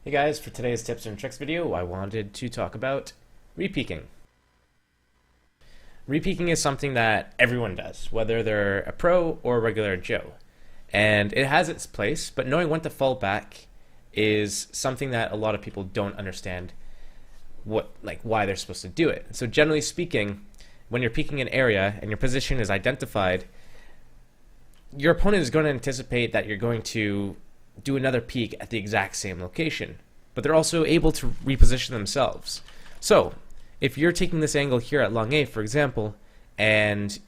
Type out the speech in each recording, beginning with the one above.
Hey guys, for today's tips and tricks video, I wanted to talk about repeaking. Repeaking is something that everyone does, whether they're a pro or a regular Joe. And it has its place, but knowing when to fall back is something that a lot of people don't understand why they're supposed to do it. So generally speaking, when you're peeking an area and your position is identified, your opponent is going to anticipate that you're going to do another peek at the exact same location, but they're also able to reposition themselves. So if you're taking this angle here at long A, for example, and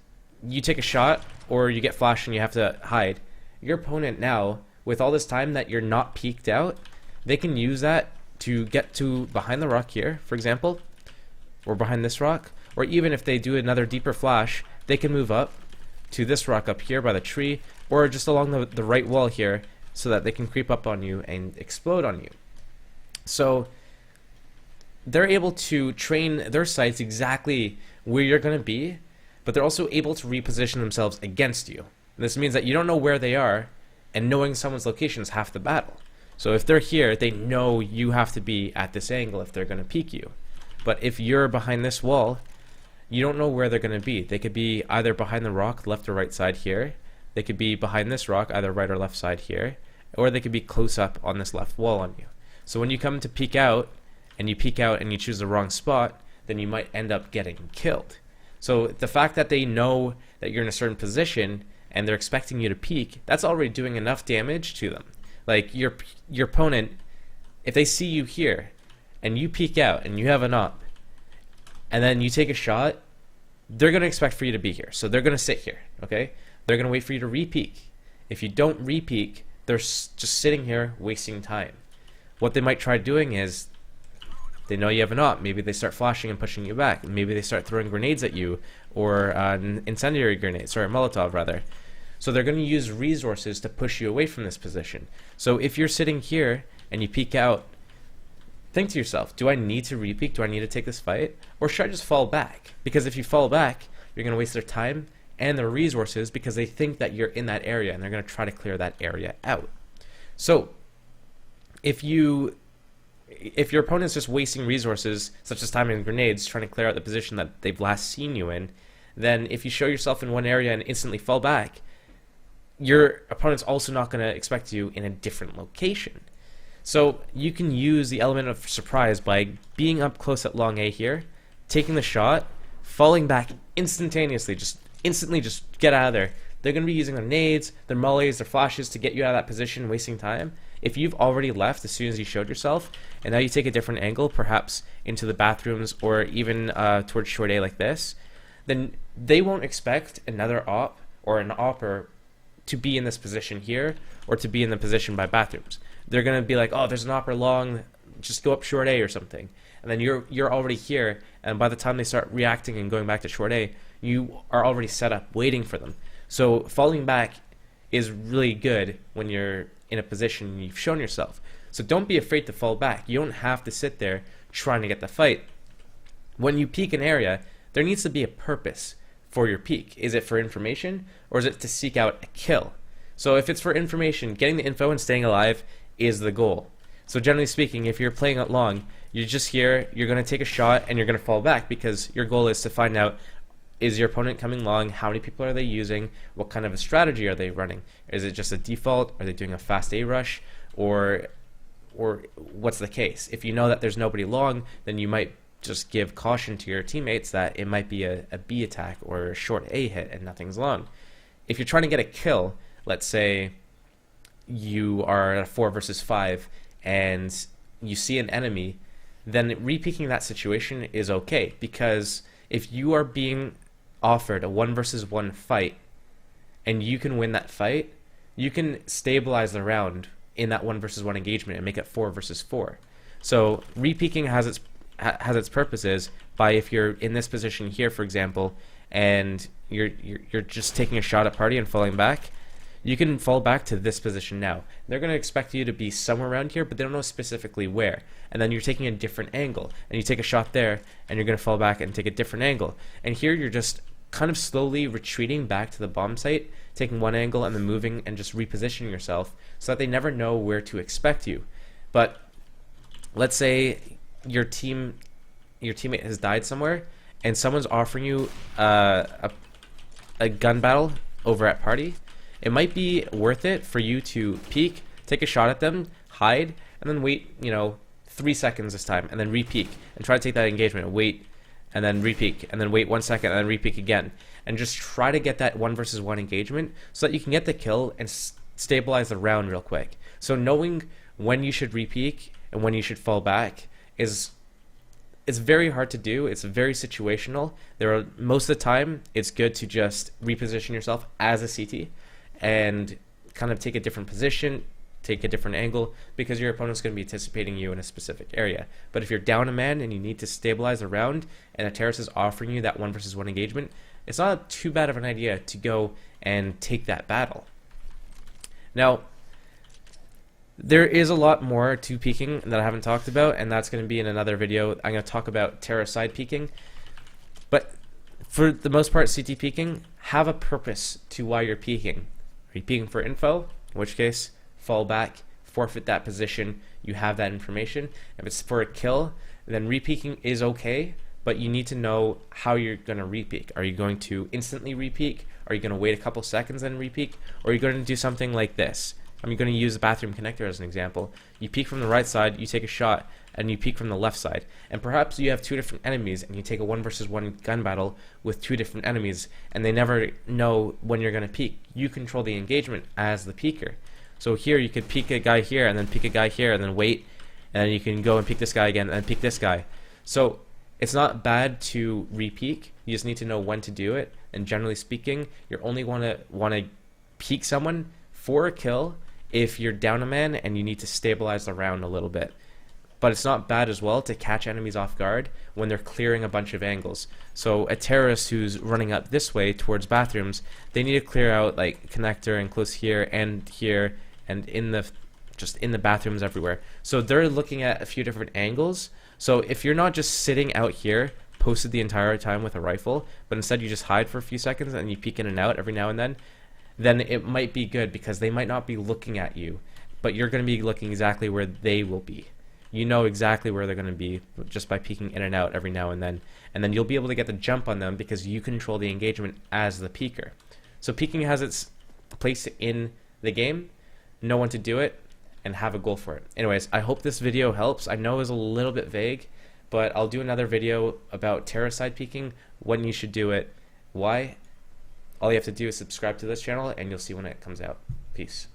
you take a shot or you get flashed and you have to hide, your opponent now, with all this time that you're not peeked out, they can use that to get to behind the rock here, for example, or behind this rock, or even if they do another deeper flash, they can move up to this rock up here by the tree, or just along the right wall here, so that they can creep up on you and explode on you. So they're able to train their sights exactly where you're going to be, but they're also able to reposition themselves against you. And this means that you don't know where they are, and knowing someone's location is half the battle. So if they're here, they know you have to be at this angle if they're going to peek you. But if you're behind this wall, you don't know where they're going to be. They could be either behind the rock, left or right side here. They could be behind this rock, either right or left side here. Or they could be close up on this left wall on you. So when you come to peek out, and you choose the wrong spot, then you might end up getting killed. So the fact that they know that you're in a certain position, and they're expecting you to peek, that's already doing enough damage to them. Like your opponent, if they see you here, and you peek out, and you have an op, and then you take a shot, they're going to expect for you to be here. So they're going to sit here, okay? They're going to wait for you to re-peek. If you don't re-peek, they're just sitting here wasting time. What they might try doing is, they know you have an op, maybe they start flashing and pushing you back, maybe they start throwing grenades at you, or an incendiary grenade, sorry, Molotov rather. So they're going to use resources to push you away from this position. So if you're sitting here and you peek out, think to yourself, do I need to re-peek? Do I need to take this fight? Or should I just fall back? Because if you fall back, you're going to waste their time and their resources because they think that you're in that area and they're going to try to clear that area out. So if your opponent's just wasting resources, such as time and grenades, trying to clear out the position that they've last seen you in, then if you show yourself in one area and instantly fall back, your opponent's also not going to expect you in a different location. So you can use the element of surprise by being up close at long A here, taking the shot, falling back instantaneously, instantly get out of there. They're going to be using their nades, their mollies, their flashes to get you out of that position, wasting time. If you've already left as soon as you showed yourself, and now you take a different angle, perhaps into the bathrooms or even towards short A like this, then they won't expect another op or an opper to be in this position here or to be in the position by bathrooms. They're going to be like, oh, there's an opper long, just go up short A or something. And then you're already here, and by the time they start reacting and going back to short A, you are already set up waiting for them. So falling back is really good when you're in a position and you've shown yourself. So don't be afraid to fall back. You don't have to sit there trying to get the fight. When you peek an area, there needs to be a purpose for your peek. Is it for information, or is it to seek out a kill? So if it's for information, getting the info and staying alive is the goal. So generally speaking, if you're playing it long, you're just here, you're going to take a shot and you're going to fall back because your goal is to find out, is your opponent coming long? How many people are they using? What kind of a strategy are they running? Is it just a default? Are they doing a fast A rush? Or what's the case? If you know that there's nobody long, then you might just give caution to your teammates that it might be a B attack or a short A hit and nothing's long. If you're trying to get a kill, let's say you are at a 4 versus 5 and you see an enemy, then re-peeking that situation is okay, because if you are being offered a 1 versus 1 fight and you can win that fight, you can stabilize the round in that 1 versus 1 engagement and make it 4 versus 4. So re-peeking has its purposes by, if you're in this position here, for example, and you're just taking a shot at party and falling back, you can fall back to this position now. They're going to expect you to be somewhere around here, but they don't know specifically where. And then you're taking a different angle, and you take a shot there, and you're going to fall back and take a different angle. And here you're just kind of slowly retreating back to the bomb site, taking one angle and then moving and just repositioning yourself so that they never know where to expect you. But let's say your teammate has died somewhere, and someone's offering you a gun battle over at party. It might be worth it for you to peek, take a shot at them, hide, and then wait, 3 seconds this time, and then re-peek and try to take that engagement. Wait, and then re-peek, and then wait 1 second, and then re-peek again, and just try to get that 1 versus 1 engagement so that you can get the kill and stabilize the round real quick. So knowing when you should re-peek and when you should fall back is it's very hard to do. It's very situational. Most of the time it's good to just reposition yourself as a CT and kind of take a different position, take a different angle, because your opponent's going to be anticipating you in a specific area. But if you're down a man and you need to stabilize the round and a terrorist is offering you that 1 versus 1 engagement, it's not too bad of an idea to go and take that battle. Now, there is a lot more to peeking that I haven't talked about, and that's going to be in another video. I'm going to talk about terrorist side peeking. But for the most part, CT peeking, have a purpose to why you're peeking. Are you peeking for info? In which case, fall back, forfeit that position, you have that information. If it's for a kill, then re-peeking is okay, but you need to know how you're going to re-peek. Are you going to instantly re-peek? Are you going to wait a couple seconds and re-peek? Or are you going to do something like this? I'm going to use the bathroom connector as an example. You peek from the right side, you take a shot, and you peek from the left side. And perhaps you have 2 different enemies, and you take a 1 versus 1 gun battle with 2 different enemies, and they never know when you're going to peek. You control the engagement as the peeker. So here you could peek a guy here, and then peek a guy here, and then wait, and then you can go and peek this guy again, and then peek this guy. So it's not bad to re-peek. You just need to know when to do it. And generally speaking, you only want to peek someone for a kill if you're down a man and you need to stabilize the round a little bit. But it's not bad as well to catch enemies off guard when they're clearing a bunch of angles. So a terrorist who's running up this way towards bathrooms, they need to clear out like connector and close here and just in the bathrooms everywhere. So they're looking at a few different angles. So if you're not just sitting out here posted the entire time with a rifle, but instead you just hide for a few seconds and you peek in and out every now and then it might be good because they might not be looking at you, but you're going to be looking exactly where they will be. You know exactly where they're going to be just by peeking in and out every now and then you'll be able to get the jump on them because you control the engagement as the peeker. So peeking has its place in the game. Know when to do it and have a goal for it. Anyways, I hope this video helps. I know it was a little bit vague, but I'll do another video about terrorist side peeking, when you should do it, why. All you have to do is subscribe to this channel and you'll see when it comes out. Peace.